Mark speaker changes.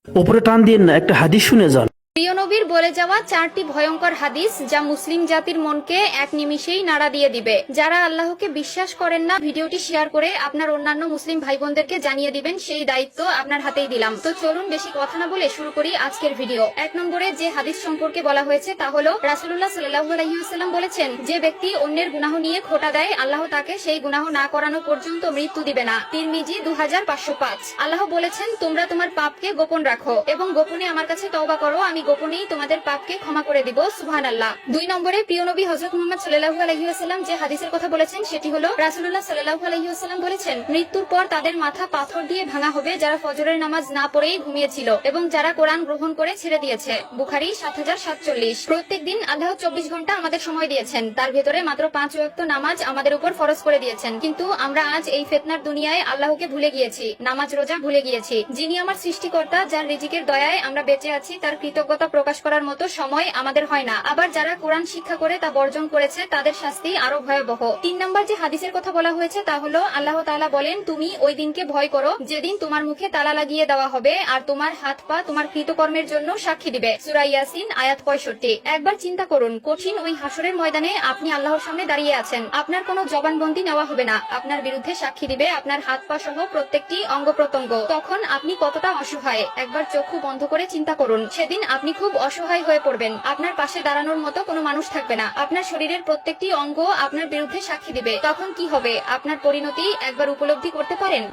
Speaker 1: ওপরে টান দিয়েন না, একটা হাদিস শুনে যান।
Speaker 2: প্রিয় নবীর বলে যাওয়া 4টি ভয়ঙ্কর হাদিস যা মুসলিম জাতির মনকে এক নিমিষেই নাড়া দিয়ে দিবে। যারা আল্লাহকে বিশ্বাস করেন না, ভিডিওটি শেয়ার করে আপনার অন্যান্য মুসলিম ভাই বোনদেরকে জানিয়ে দিবেন, সেই দায়িত্ব আপনার হাতেই দিলাম। তো চলুন বেশি কথা না বলে শুরু করি আজকের ভিডিও। 1 নম্বরে যে হাদিস সম্পর্কে বলা হয়েছে তা হলো রাসূলুল্লাহ সাল্লাল্লাহু আলাইহি ওয়াসাল্লাম বলেছেন, যে ব্যক্তি অন্যের গুনাহ নিয়ে খোঁটা দেয়, আল্লাহ তাকে সেই গুনাহ না করানো পর্যন্ত মৃত্যু দিবে না। তিরমিজি 2505। আল্লাহ বলেছেন, তোমরা তোমার পাপকে গোপন রাখো এবং গোপনে আমার কাছে তওবা করো, আমি গোপনেই তোমাদের পাপকে ক্ষমা করে দিব। সুবহানাল্লাহ। 2 নম্বরে প্রিয় নবী হযরত মুহাম্মদ সাল্লাল্লাহু আলাইহি ওয়াসাল্লাম যে হাদিসের কথা বলেছেন সেটি হলো রাসূলুল্লাহ সাল্লাল্লাহু আলাইহি ওয়াসাল্লাম বলেছেন, মৃত্যুর পর তাদের মাথা পাথর দিয়ে ভাঙা হবে যারা ফজরের নামাজ না পড়েই ঘুমিয়েছিল এবং যারা কোরআন গ্রহণ করে ছেড়ে দিয়েছে। বুখারী 7047। প্রত্যেকদিন আল্লাহ 24 ঘন্টা আমাদের সময় দিয়েছেন, তার ভেতরে মাত্র 5 ওয়াক্ত নামাজ আমাদের উপর ফরজ করে দিয়েছেন। কিন্তু আমরা আজ এই ফিতনার দুনিয়ায় আল্লাহকে ভুলে গিয়েছি, নামাজ রোজা ভুলে গিয়েছি। যিনি আমার সৃষ্টিকর্তা, যার রিজিকের দয়ায় আমরা বেঁচে আছি, তার কৃতজ্ঞতা প্রকাশ করার মতো সময় আমাদের হয় না। আবার যারা কোরআন শিক্ষা করে তা বর্জন করেছে, তাদের শাস্তি আরো ভয়াবহ। 3 নম্বর যে হাদিসের কথা বলা হয়েছে তা হলো আল্লাহ তাআলা বলেন, তুমি ওই দিনকে ভয় করো যেদিন তোমার মুখে তালা লাগিয়ে দেওয়া হবে আর তোমার হাত পা তোমার কৃতকর্মের জন্য সাক্ষী দিবে। সূরা ইয়াসিন আয়াত 65। একবার চিন্তা করুন, কঠিন ওই হাসরের ময়দানে আপনি আল্লাহর সামনে দাঁড়িয়ে আছেন, আপনার কোনো জবানবন্দি নেওয়া হবে না, আপনার বিরুদ্ধে সাক্ষী দিবে আপনার হাত পা সহ প্রত্যেকটি অঙ্গ প্রত্যঙ্গ। তখন আপনি কতটা অসহায় একবার চক্ষু বন্ধ করে চিন্তা করুন। সেদিন আপনি খুব অসহায় হয়ে পড়বেন, আপনার পাশে দাঁড়ানোর মতো কোনো মানুষ থাকবে না, আপনার শরীরের প্রত্যেকটি অঙ্গ আপনার বিরুদ্ধে সাক্ষী দিবে। তখন কি হবে আপনার পরিণতি একবার উপলব্ধি করতে পারেন?